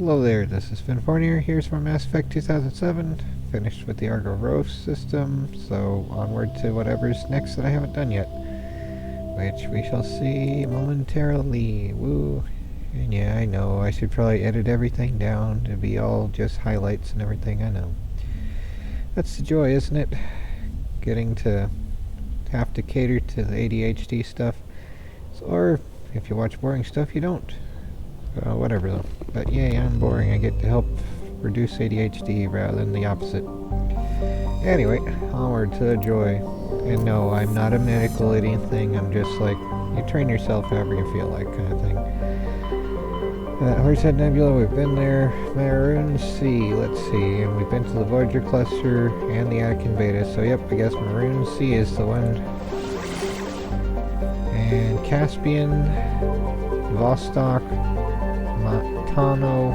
Hello there, this is Virmire. Here's from Mass Effect 2007. Finished with the Argo Rove system, so onward to whatever's next that I haven't done yet. Which we shall see momentarily. Woo! And yeah, I know, I should probably edit everything down to be all just highlights and everything, I know. That's the joy, isn't it? Getting to have to cater to the ADHD stuff. Or, if you watch boring stuff, you don't. Whatever though. But yay, I'm boring. I get to help reduce ADHD rather than the opposite. Anyway, onward to the joy. And no, I'm not a medical anything. I'm just like, you train yourself however you feel like kind of thing. Horsehead Nebula, we've been there. Maroon Sea, let's see. And we've been to the Voyager Cluster and the Anakin Beta. So yep, I guess Maroon Sea is the one. And Caspian, Vostok, Matano,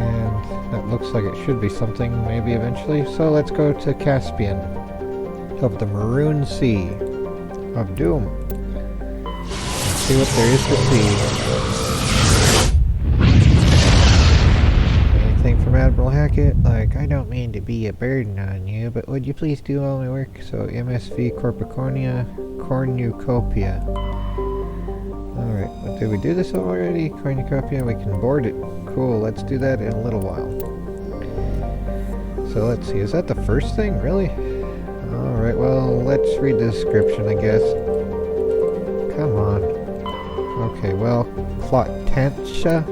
and that looks like it should be something maybe eventually. So let's go to Caspian of the Maroon Sea of Doom. Let's see what there is to see. Anything from Admiral Hackett? Like, I don't mean to be a burden on you, but would you please do all my work? So MSV Cornucopia. Alright, well, did we do this already? Cornucopia, we can board it. Cool, let's do that in a little while. So let's see, is that the first thing? Really? Alright, well, let's read the description, I guess. Come on. Okay, well, Clatantia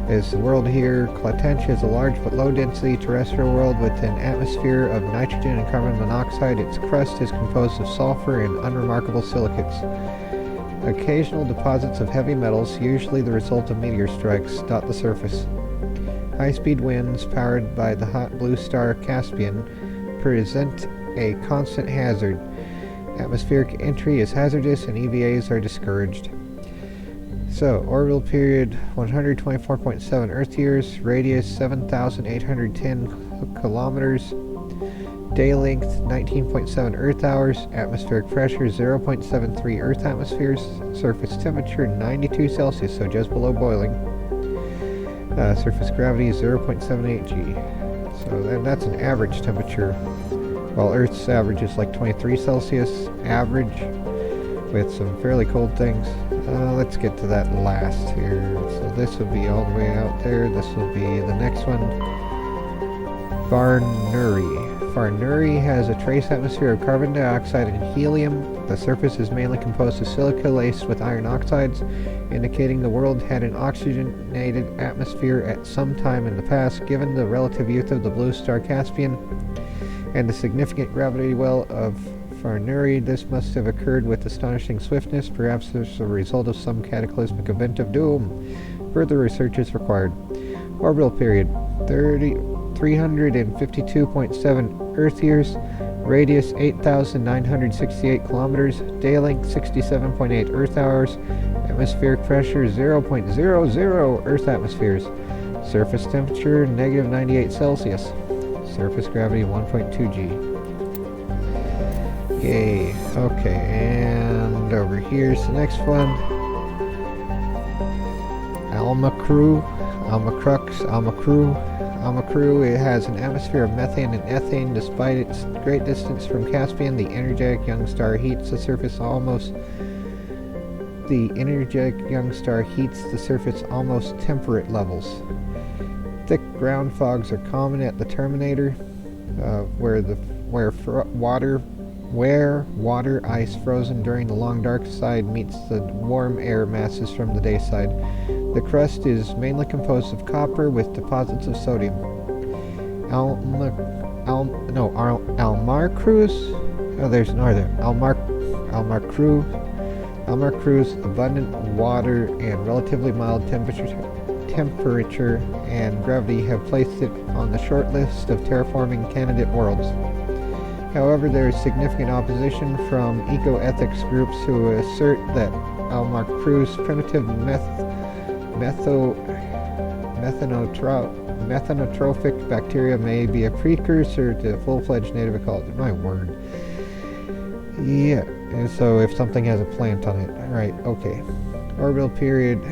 is the world here. Clatantia is a large but low-density terrestrial world with an atmosphere of nitrogen and carbon monoxide. Its crust is composed of sulfur and unremarkable silicates. Occasional deposits of heavy metals, usually the result of meteor strikes, dot the surface. High-speed winds, powered by the hot blue star Caspian, present a constant hazard. Atmospheric entry is hazardous and EVAs are discouraged. So, orbital period 124.7 Earth years, radius 7,810 kilometers, day length 19.7 Earth hours, atmospheric pressure 0.73 Earth atmospheres, surface temperature 92 Celsius, so just below boiling, surface gravity 0.78 G. So that's an average temperature, while Earth's average is like 23 Celsius, average, with some fairly cold things. Let's get to that last here. So this will be all the way out there, this will be the next one. Virmire has a trace atmosphere of carbon dioxide and helium. The surface is mainly composed of silica laced with iron oxides, indicating the world had an oxygenated atmosphere at some time in the past. Given the relative youth of the blue star Caspian and the significant gravity well of Virmire, this must have occurred with astonishing swiftness, perhaps as a result of some cataclysmic event of doom. Further research is required. Orbital period 352.7 Earth years, radius 8,968 kilometers, day length 67.8 Earth hours, atmospheric pressure 0.00 Earth atmospheres, surface temperature negative 98 Celsius, surface gravity 1.2 G. Yay. Okay, and over here's the next one. Almacru, it has an atmosphere of methane and ethane. Despite its great distance from Caspian, the energetic young star heats the surface almost temperate levels. Thick ground fogs are common at the terminator, where water ice frozen during the long dark side meets the warm air masses from the day side. The crust is mainly composed of copper with deposits of sodium. Almarcru's abundant water and relatively mild temperature and gravity have placed it on the short list of terraforming candidate worlds. However, there is significant opposition from eco-ethics groups who assert that Almarcru's primitive methanotrophic bacteria may be a precursor to full-fledged native ecology. My word. Yeah, and so if something has a plant on it. Right, okay. Orbital period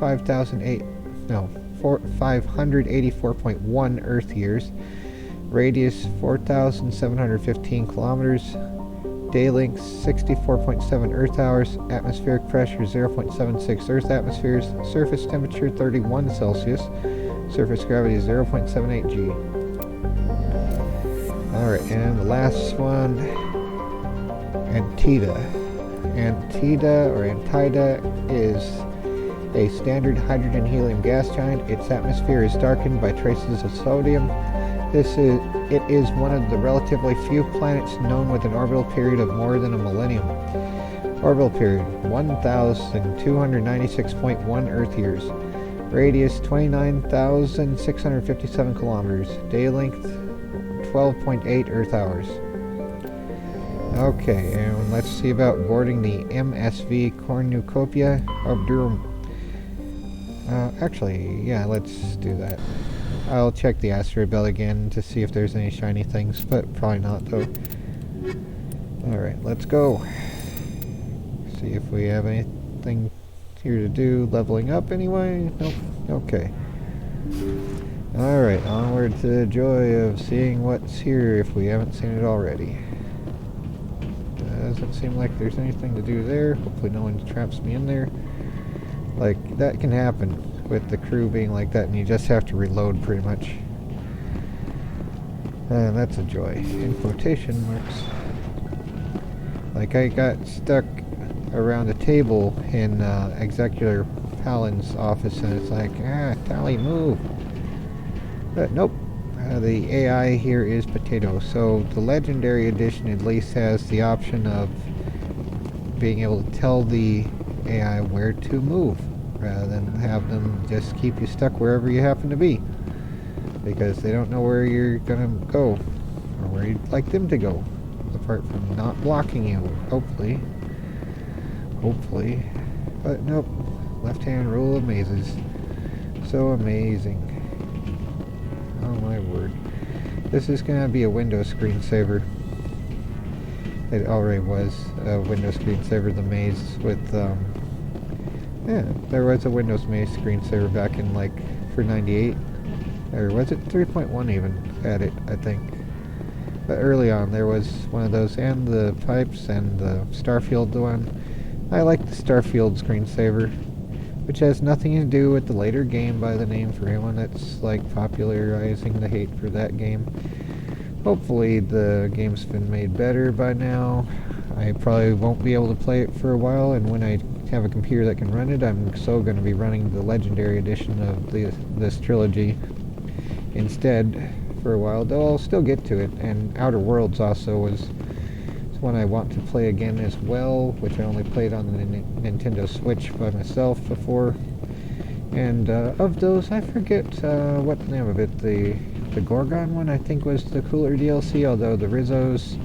584.1 Earth years. Radius 4,715 kilometers. Day length 64.7 Earth hours. Atmospheric pressure 0.76 Earth atmospheres. Surface temperature 31 Celsius. Surface gravity 0.78 G. Alright, and the last one, Antida. Antida is a standard hydrogen-helium gas giant. Its atmosphere is darkened by traces of sodium. It is one of the relatively few planets known with an orbital period of more than a millennium. Orbital period 1,296.1 Earth years. Radius 29,657 kilometers. Day length 12.8 Earth hours. Okay, and let's see about boarding the MSV Cornucopia of Durham. Actually, yeah, let's do that. I'll check the asteroid belt again to see if there's any shiny things, but probably not though. Alright, let's go. See if we have anything here to do. Leveling up anyway? Nope. Okay. Alright, onward to the joy of seeing what's here if we haven't seen it already. Doesn't seem like there's anything to do there. Hopefully no one traps me in there. Like, that can happen with the crew being like that, and you just have to reload pretty much. And that's a joy. In quotation marks. Like, I got stuck around a table in Executor Palin's office, and it's like, Tally, move. But nope. The AI here is Potato. So the Legendary Edition at least has the option of being able to tell the AI where to move, rather than have them just keep you stuck wherever you happen to be, because they don't know where you're gonna go or where you'd like them to go, apart from not blocking you, hopefully. But nope, left hand rule of mazes, so amazing. Oh my word, this is gonna be a Windows screensaver. It already was a Windows screensaver, the maze with yeah, there was a Windows Maze screensaver back in, like, for 98. Or was it 3.1 even had it, I think. But early on there was one of those, and the pipes and the Starfield one. I like the Starfield screensaver, which has nothing to do with the later game by the name, for anyone that's, like, popularizing the hate for that game. Hopefully the game's been made better by now. I probably won't be able to play it for a while, and when I have a computer that can run it, I'm so going to be running the Legendary Edition of this trilogy instead for a while, though I'll still get to it. And Outer Worlds also is one I want to play again as well, which I only played on the Nintendo Switch by myself before. And of those, I forget what the name of it. The Gorgon one, I think, was the cooler DLC, although the Rizzo's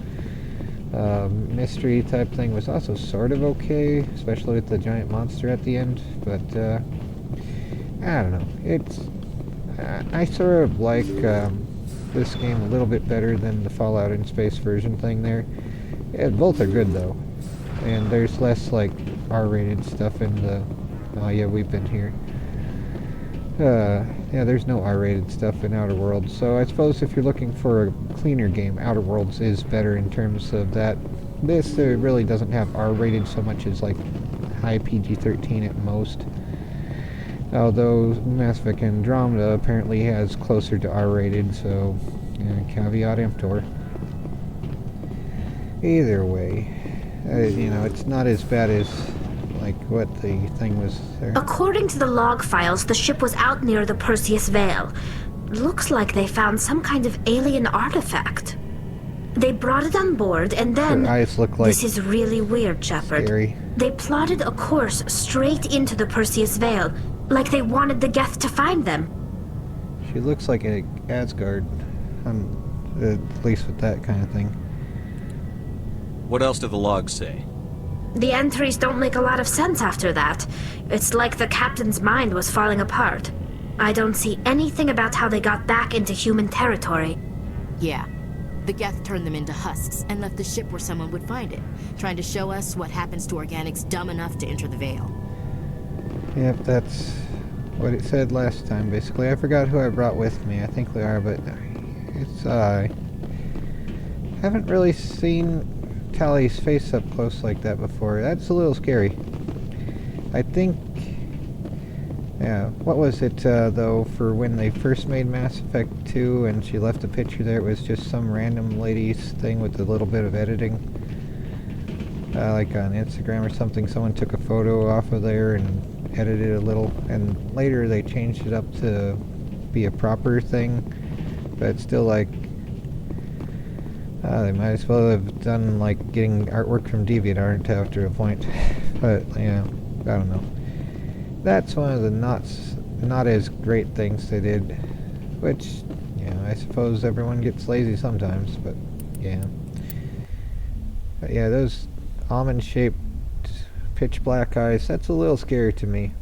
mystery type thing was also sort of okay, especially with the giant monster at the end. But I don't know, it's I sort of like this game a little bit better than the Fallout in Space version thing there. Yeah, both are good though, and there's less like R-rated stuff in the oh yeah, we've been here. Yeah, there's no R-rated stuff in Outer Worlds, so I suppose if you're looking for a cleaner game, Outer Worlds is better in terms of that. This really doesn't have R-rated so much as like high PG-13 at most. Although Mass Effect Andromeda apparently has closer to R-rated, so caveat emptor. Either way, you know, it's not as bad as like what the thing was there. According to the log files, the ship was out near the Perseus Veil. Looks like they found some kind of alien artifact. They brought it on board, and then... Her eyes look like... This is really weird, Shepard. Scary. They plotted a course straight into the Perseus Veil, like they wanted the Geth to find them. She looks like a Asgard, at least with that kind of thing. What else do the logs say? The entries don't make a lot of sense after that. It's like the captain's mind was falling apart. I don't see anything about how they got back into human territory. Yeah. The Geth turned them into husks and left the ship where someone would find it, trying to show us what happens to organics dumb enough to enter the Veil. Yep, that's what it said last time, basically. I forgot who I brought with me. I think Liara, but it's, haven't really seen Tally's face up close like that before. That's a little scary. I think, yeah, what was it, though, for when they first made Mass Effect 2 and she left a picture there, it was just some random lady's thing with a little bit of editing. Like on Instagram or something, someone took a photo off of there and edited a little, and later they changed it up to be a proper thing, but it's still like, they might as well have done like getting artwork from DeviantArt after a point. But yeah, I don't know. That's one of the not as great things they did, which, you know, I suppose everyone gets lazy sometimes, but yeah. But yeah, those almond-shaped pitch black eyes, that's a little scary to me.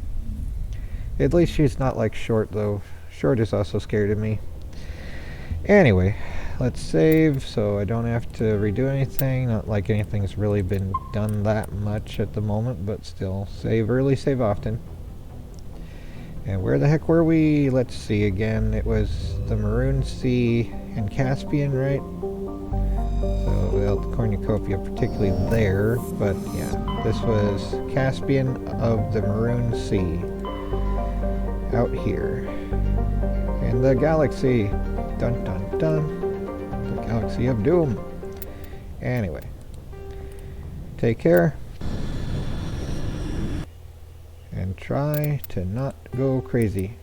At least she's not like Short, though. Short is also scary to me. Anyway, let's save so I don't have to redo anything. Not like anything's really been done that much at the moment, but still, save early, save often. And where the heck were we? Let's see again. It was the Maroon Sea and Caspian, right? So, well, the cornucopia particularly there, but yeah, this was Caspian of the Maroon Sea. Out here. In the galaxy. Dun dun dun. The galaxy of doom. Anyway. Take care. And try to not go crazy.